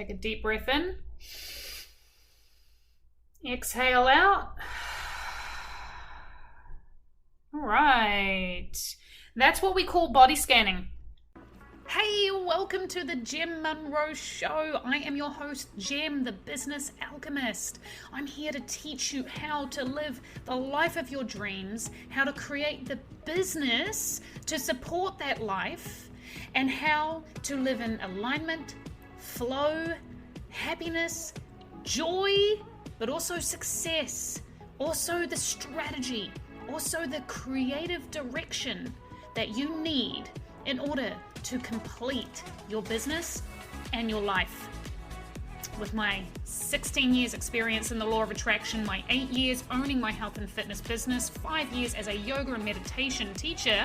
Take a deep breath in. Exhale out. All right. That's what we call body scanning. Hey, welcome to the Gem Monroe Show. I am your host, Gem, the business alchemist. I'm here to teach you how to live the life of your dreams, how to create the business to support that life, and how to live in alignment, flow, happiness, joy, but also success, also the strategy, also the creative direction that you need in order to complete your business and your life. With my 16 years experience in the law of attraction, my 8 years owning my health and fitness business, 5 years as a yoga and meditation teacher,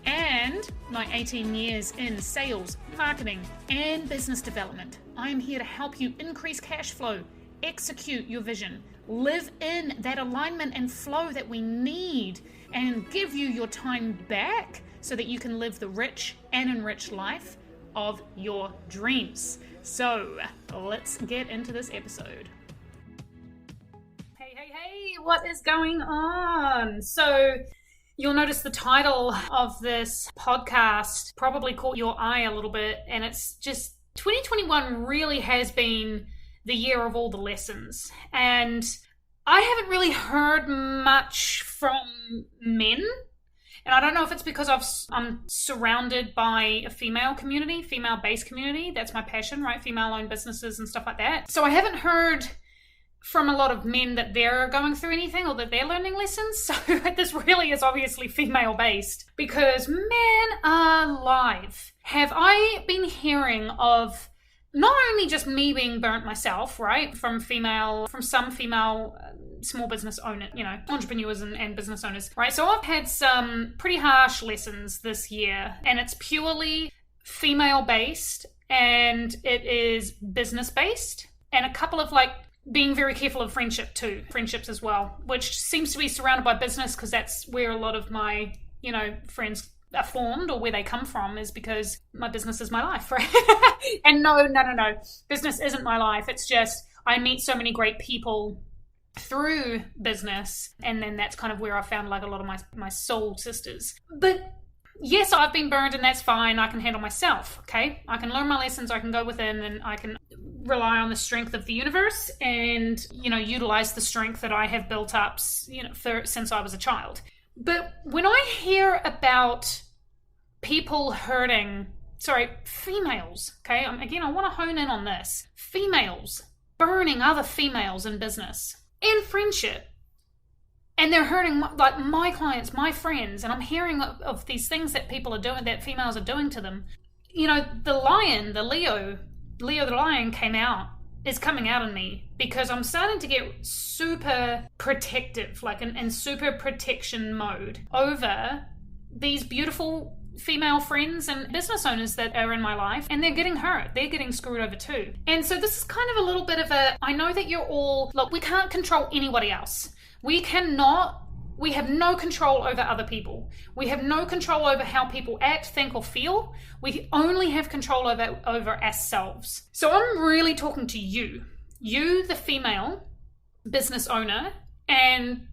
and my 18 years in sales, marketing, and business development, I am here to help you increase cash flow, execute your vision, live in that alignment and flow that we need, and give you your time back so that you can live the rich and enriched life of your dreams. So let's get into this episode. Hey, what is going on? So you'll notice the title of this podcast probably caught your eye a little bit, and it's just 2021 really has been the year of all the lessons. And I haven't really heard much from men. And I don't know if it's because I'm surrounded by a female community, female-based community. That's my passion, right? Female-owned businesses and stuff like that. So I haven't heard from a lot of men that they're going through anything or that they're learning lessons. So this really is obviously female-based, because men alive, have I been hearing of not only just me being burnt myself, right, from some female small business owner, entrepreneurs and business owners, right? So I've had some pretty harsh lessons this year, and it's purely female-based, and it is business-based, and a couple of being very careful of friendships as well, which seems to be surrounded by business, because that's where a lot of my, friends are formed, or where they come from, is because my business is my life, right? And no, business isn't my life. It's just I meet so many great people through business, and then that's kind of where I found a lot of my soul sisters. But yes, I've been burned, and that's fine. I can handle myself, okay? I can learn my lessons, I can go within, and I can rely on the strength of the universe and, utilize the strength that I have built up, since I was a child. But when I hear about people females, okay? Again, I want to hone in on this. Females burning other females in business and friendship, and they're hurting my clients, my friends, and I'm hearing of these things that people are doing, that females are doing to them. The lion, the Leo the lion is coming out in me, because I'm starting to get super protective, in super protection mode over these beautiful female friends and business owners that are in my life, and they're getting hurt. They're getting screwed over too. And so this is kind of a little bit of I know that you're all, we can't control anybody else. We have no control over other people. We have no control over how people act, think, or feel. We only have control over ourselves. So I'm really talking to you, the female business owner, and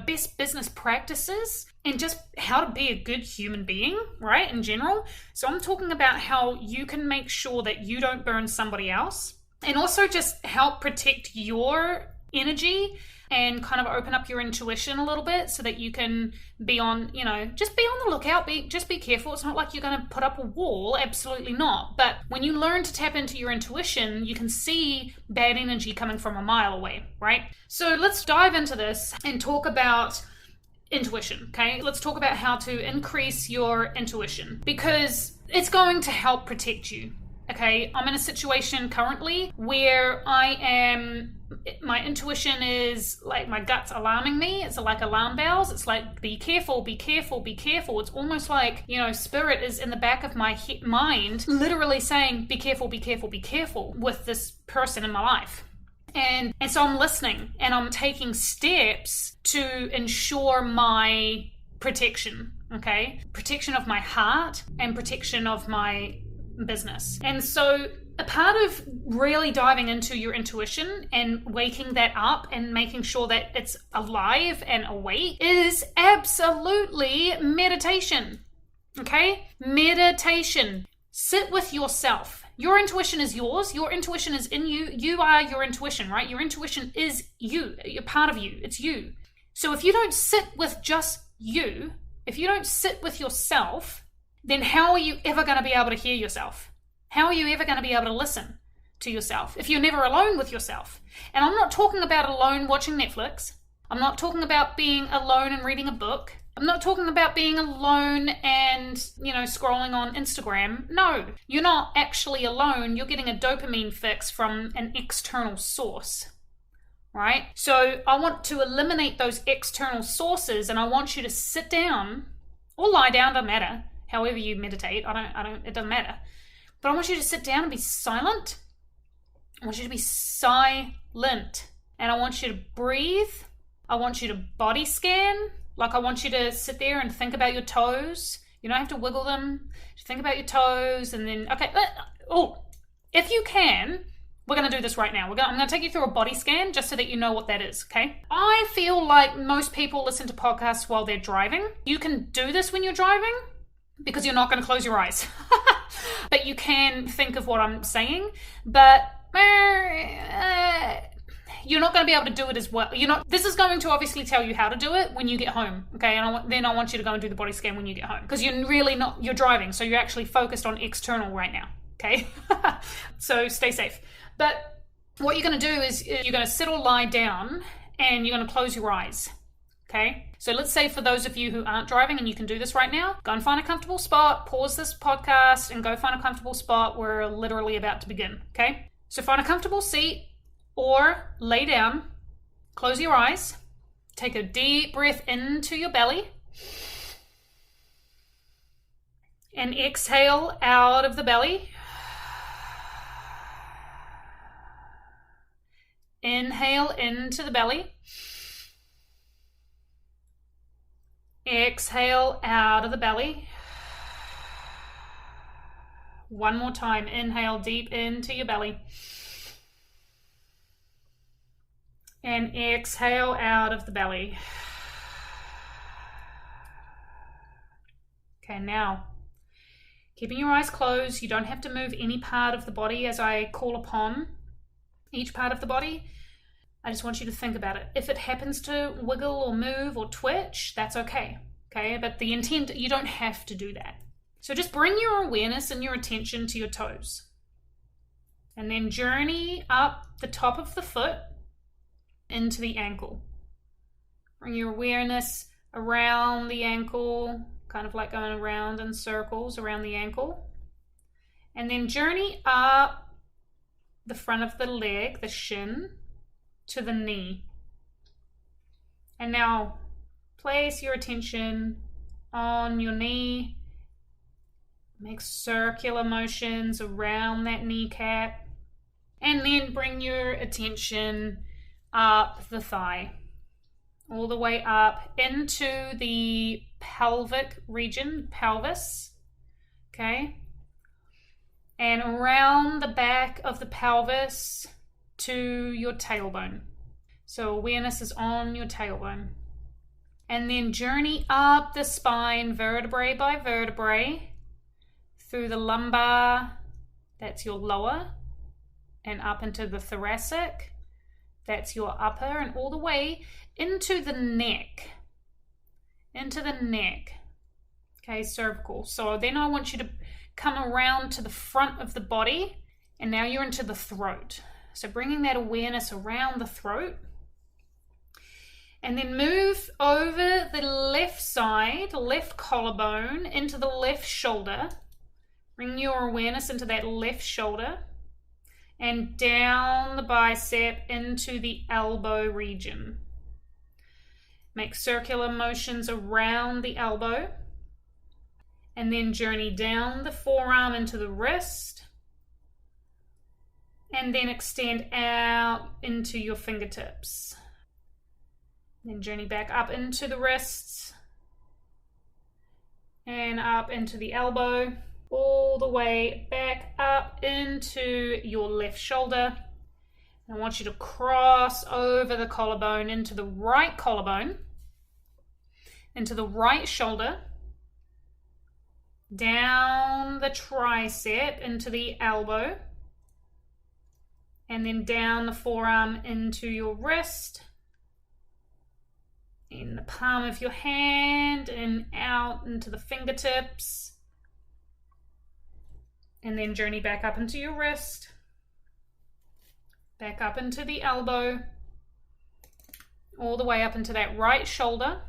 best business practices, and just how to be a good human being, right, in general. So I'm talking about how you can make sure that you don't burn somebody else, and also just help protect your energy and kind of open up your intuition a little bit, so that you can be on, just be on the lookout, just be careful. It's not like you're going to put up a wall, absolutely not. But when you learn to tap into your intuition, you can see bad energy coming from a mile away, right? So let's dive into this and talk about intuition, okay? Let's talk about how to increase your intuition, because it's going to help protect you, okay? I'm in a situation currently where my intuition is my gut's alarming me. It's like alarm bells. It's like, be careful, be careful, be careful. It's almost like, spirit is in the back of my mind, literally saying, be careful, be careful, be careful with this person in my life. And so I'm listening, and I'm taking steps to ensure my protection, okay? Protection of my heart and protection of my business. And so a part of really diving into your intuition and waking that up and making sure that it's alive and awake is absolutely meditation. Okay? Meditation. Sit with yourself. Your intuition is yours. Your intuition is in you. You are your intuition, right? Your intuition is you. You're part of you. It's you. So if you don't sit with just you, if you don't sit with yourself, then how are you ever going to be able to hear yourself? How are you ever going to be able to listen to yourself if you're never alone with yourself? And I'm not talking about alone watching Netflix. I'm not talking about being alone and reading a book. I'm not talking about being alone and, scrolling on Instagram. No, you're not actually alone. You're getting a dopamine fix from an external source, right? So I want to eliminate those external sources, and I want you to sit down or lie down, doesn't matter. However you meditate, it doesn't matter. But I want you to sit down and be silent. I want you to be silent. And I want you to breathe. I want you to body scan. Like, I want you to sit there and think about your toes. You don't have to wiggle them. Just think about your toes and then, okay. If you can, we're going to do this right now. I'm going to take you through a body scan just so that you know what that is, okay? I feel like most people listen to podcasts while they're driving. You can do this when you're driving because you're not going to close your eyes. But you can think of what I'm saying, but you're not going to be able to do it as well. This is going to obviously tell you how to do it when you get home, okay? And then I want you to go and do the body scan when you get home, because you're driving, so you're actually focused on external right now, okay? So stay safe. But what you're going to do is you're going to sit or lie down and you're going to close your eyes, okay? So let's say for those of you who aren't driving and you can do this right now, go and find a comfortable spot, pause this podcast and go find a comfortable spot. We're literally about to begin, okay? So find a comfortable seat or lay down, close your eyes, take a deep breath into your belly and exhale out of the belly. Inhale into the belly. Exhale out of the belly. One more time. Inhale deep into your belly. And exhale out of the belly. Okay, now, keeping your eyes closed, you don't have to move any part of the body as I call upon each part of the body. I just want you to think about it. If it happens to wiggle or move or twitch, that's okay. Okay, but the intent, you don't have to do that. So just bring your awareness and your attention to your toes. And then journey up the top of the foot into the ankle. Bring your awareness around the ankle, kind of like going around in circles around the ankle. And then journey up the front of the leg, the shin, to the knee. And now place your attention on your knee. Make circular motions around that kneecap. And then bring your attention up the thigh, all the way up into the pelvic region, pelvis, okay? And around the back of the pelvis to your tailbone. So awareness is on your tailbone. And then journey up the spine, vertebrae by vertebrae, through the lumbar, that's your lower, and up into the thoracic, that's your upper, and all the way into the neck. Okay, cervical. So then I want you to come around to the front of the body, and now you're into the throat. So bringing that awareness around the throat, and then move over the left side, left collarbone, into the left shoulder. Bring your awareness into that left shoulder, and down the bicep into the elbow region. Make circular motions around the elbow, and then journey down the forearm into the wrist, and then extend out into your fingertips. Then journey back up into the wrists, and up into the elbow, all the way back up into your left shoulder. I want you to cross over the collarbone into the right collarbone, into the right shoulder, down the tricep into the elbow, and then down the forearm into your wrist, in the palm of your hand, and out into the fingertips, and then journey back up into your wrist, back up into the elbow, all the way up into that right shoulder,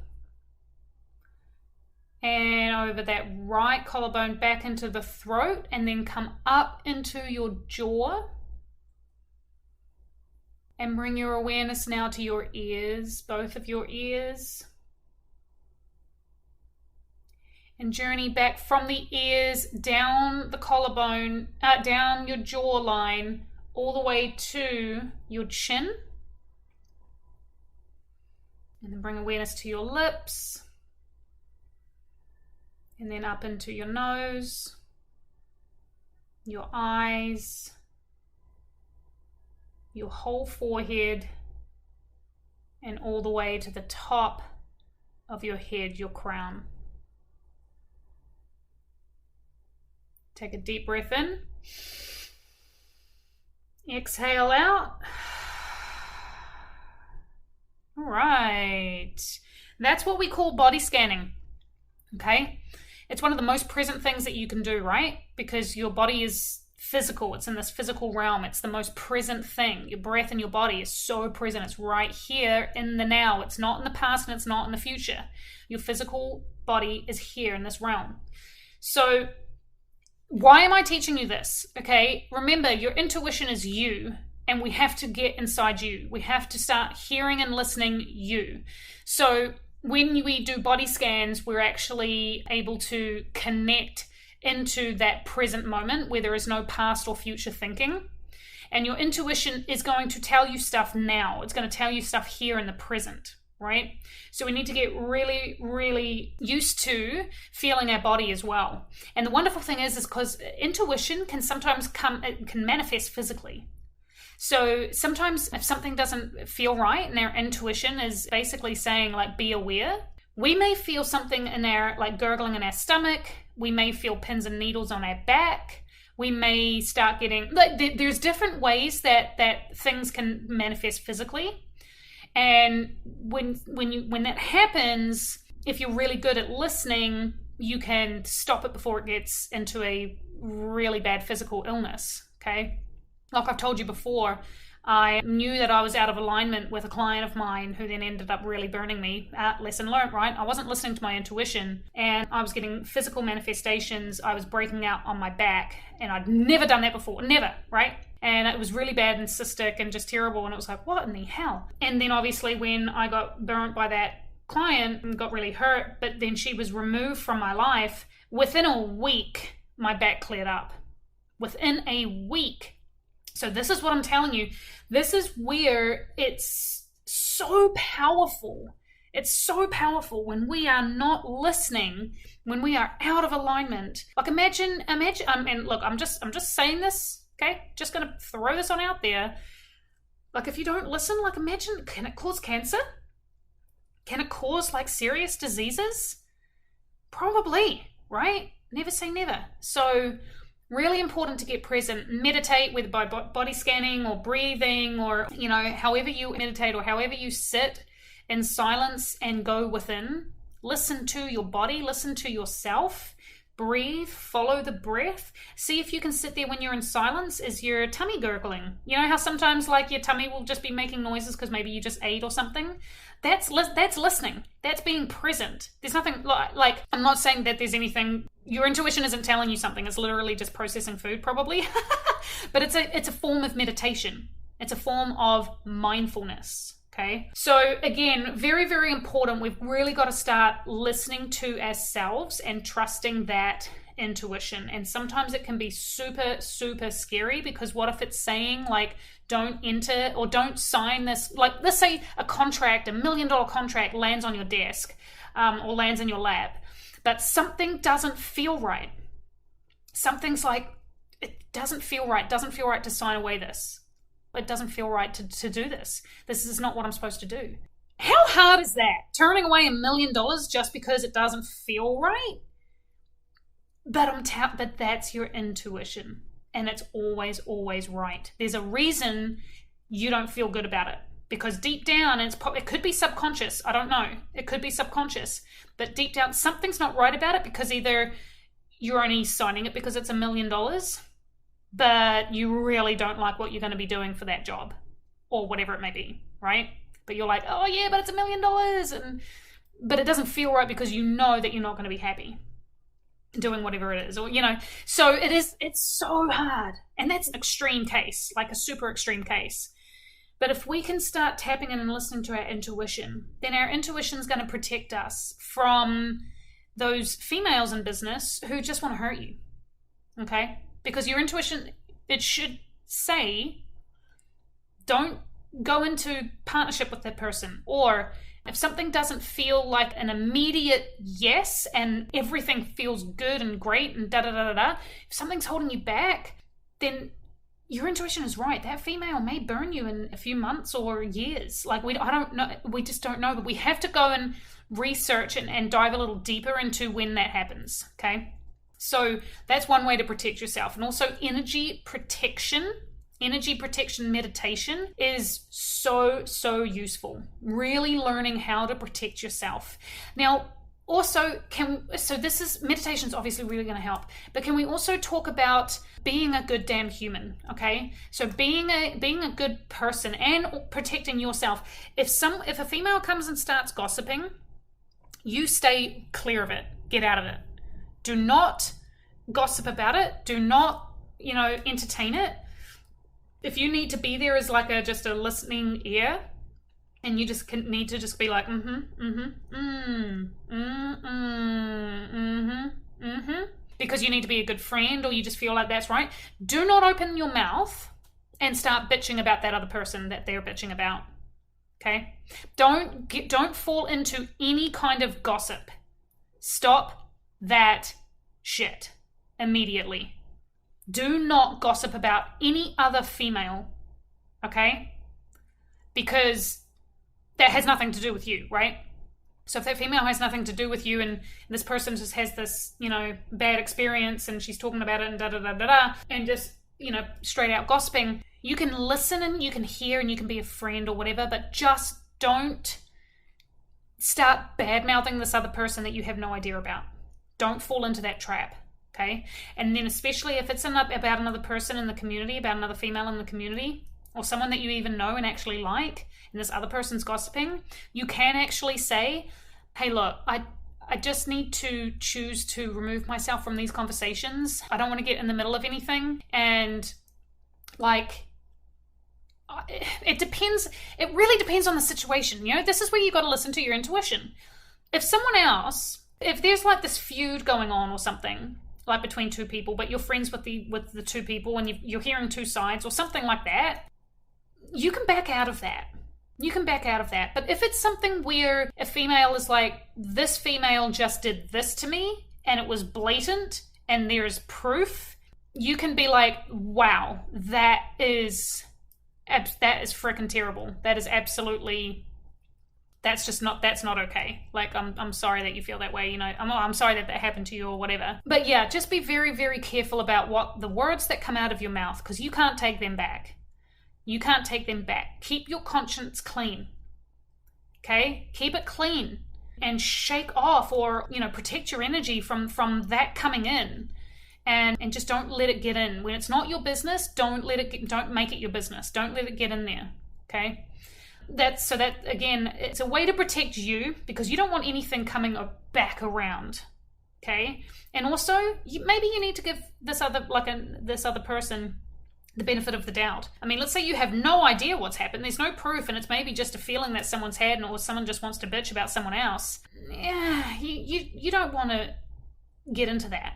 and over that right collarbone back into the throat, and then come up into your jaw. And bring your awareness now to your ears, both of your ears. And journey back from the ears down the collarbone, down your jawline, all the way to your chin. And then bring awareness to your lips. And then up into your nose, your eyes, your whole forehead, and all the way to the top of your head, your crown. Take a deep breath in. Exhale out. All right. That's what we call body scanning. Okay? It's one of the most present things that you can do, right? Because your body is physical. It's in this physical realm. It's the most present thing. Your breath in your body is so present. It's right here in the now. It's not in the past and it's not in the future. Your physical body is here in this realm. So why am I teaching you this? Okay, remember, your intuition is you, and we have to get inside you. We have to start hearing and listening you. So when we do body scans, we're actually able to connect into that present moment where there is no past or future thinking. And your intuition is going to tell you stuff now. It's going to tell you stuff here in the present, right? So we need to get really, really used to feeling our body as well. And the wonderful thing is because intuition can sometimes it can manifest physically. So sometimes if something doesn't feel right and our intuition is basically saying like, be aware, we may feel something in our, like gurgling in our stomach. We may feel pins and needles on our back. We may start getting, like, there's different ways that things can manifest physically. And when that happens, if you're really good at listening, you can stop it before it gets into a really bad physical illness, okay? Like I've told you before, I knew that I was out of alignment with a client of mine who then ended up really burning me. Lesson learned, right? I wasn't listening to my intuition and I was getting physical manifestations. I was breaking out on my back and I'd never done that before. Never, right? And it was really bad and cystic and just terrible. And it was like, what in the hell? And then obviously when I got burnt by that client and got really hurt, but then she was removed from my life, within a week, my back cleared up. Within a week. So this is what I'm telling you. This is where it's so powerful. It's so powerful when we are not listening, when we are out of alignment. Like imagine, and look, I'm just saying this, okay? Just gonna throw this on out there. Like if you don't listen, like imagine, can it cause cancer? Can it cause like serious diseases? Probably, right? Never say never. So really important to get present. Meditate, whether by body scanning or breathing or, you know, however you meditate or however you sit in silence and go within. Listen to your body, listen to yourself, breathe, follow the breath. See if you can sit there when you're in silence. Is your tummy gurgling? You know how sometimes like your tummy will just be making noises because maybe you just ate or something? That's listening. That's being present. There's nothing like, I'm not saying that there's anything, your intuition isn't telling you something. It's literally just processing food probably. But it's a form of meditation. It's a form of mindfulness. Okay. So again, very, very important. We've really got to start listening to ourselves and trusting that intuition. And sometimes it can be super, super scary because what if it's saying like, don't enter or don't sign this, like let's say a contract, $1 million contract lands on your desk or lands in your lap, but something doesn't feel right. something's like, it doesn't feel right. It doesn't feel right to sign away this. It doesn't feel right to do this. This is not what I'm supposed to do. How hard is that? Turning away $1 million just because it doesn't feel right? But that's your intuition. And it's always, always right. There's a reason you don't feel good about it. Because deep down, it could be subconscious. I don't know. It could be subconscious. But deep down, something's not right about it, because either you're only signing it because it's $1 million, but you really don't like what you're going to be doing for that job, or whatever it may be, right? But you're like, oh yeah, but it's $1 million. But it doesn't feel right because you know that you're not going to be happy doing whatever it is, or so it's so hard. And that's an extreme case, like a super extreme case. But if we can start tapping in and listening to our intuition, then our intuition is going to protect us from those females in business who just want to hurt you. Okay? Because your intuition, it should say, don't go into partnership with that person. Or if something doesn't feel like an immediate yes and everything feels good and great and if something's holding you back, then your intuition is right. That female may burn you in a few months or years. Like, I don't know. We just don't know. But we have to go and research and dive a little deeper into when that happens. Okay. So that's one way to protect yourself. And also energy protection meditation is so, so useful. Really learning how to protect yourself. Now, also, meditation is obviously really going to help, but can we also talk about being a good damn human? Okay, so being a good person and protecting yourself. If a female comes and starts gossiping, you stay clear of it. Get out of it. Do not gossip about it. Do not entertain it. If you need to be there as like just a listening ear, and you just need to just be like, because you need to be a good friend, or you just feel like that's right. Do not open your mouth and start bitching about that other person that they're bitching about. Okay? Don't fall into any kind of gossip. Stop that shit immediately. Do not gossip about any other female. Okay? Because that has nothing to do with you, right? So if that female has nothing to do with you, and this person just has this, bad experience, and she's talking about it and and just, straight out gossiping, you can listen and you can hear and you can be a friend or whatever, but just don't start bad-mouthing this other person that you have no idea about. Don't fall into that trap, okay? And then especially if it's about another person in the community, about another female in the community, or someone that you even know and actually like, and this other person's gossiping, you can actually say, hey, look, I just need to choose to remove myself from these conversations. I don't want to get in the middle of anything. And it depends. It really depends on the situation. This is where you got to listen to your intuition. If there's like this feud going on or something, like between two people, but you're friends with the two people and you're hearing two sides or something like that, you can back out of that. But if it's something where a female is like, this female just did this to me and it was blatant and there's proof, you can be like, wow, that is freaking terrible. That is absolutely, that's not okay. Like, I'm sorry that you feel that way. I'm sorry that happened to you or whatever. But yeah, just be very, very careful about what the words that come out of your mouth, because you can't take them back. Keep your conscience clean. Okay? Keep it clean and shake off, or, protect your energy from that coming in, and just don't let it get in. When it's not your business, don't make it your business. Don't let it get in there. Okay? That again, it's a way to protect you, because you don't want anything coming back around. Okay? And also, maybe you need to give this other person the benefit of the doubt. I mean, let's say you have no idea what's happened. There's no proof, and it's maybe just a feeling that someone's had, or someone just wants to bitch about someone else. Yeah, you don't want to get into that.